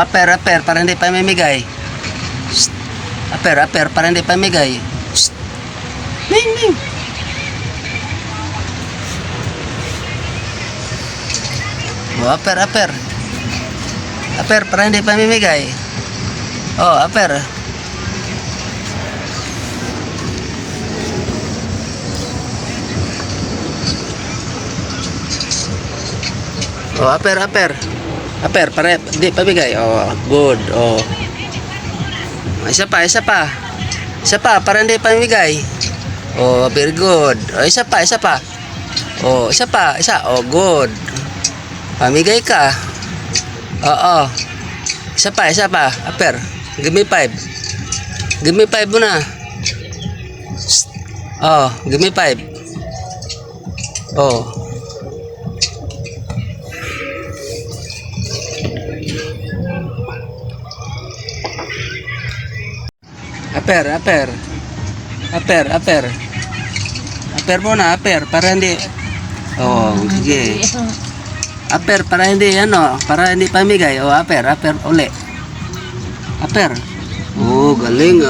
aper, para hindi pamimigay. Shh. Aper, para hindi pamigay. Shh. Ming. Aper. Aper, para hindi pamimigay. Aper. Aper, para hindi pamigay. Good. Isa pa, para hindi pamigay. Very good. Isa pa. Good. Pamigay ka. Isa pa. Aper, give me 5. Give me 5 muna. Give me 5. Aper. Aper muna, para hindi. Sige. Aper, para hindi pamigay. Aper uli. Aper. Galing.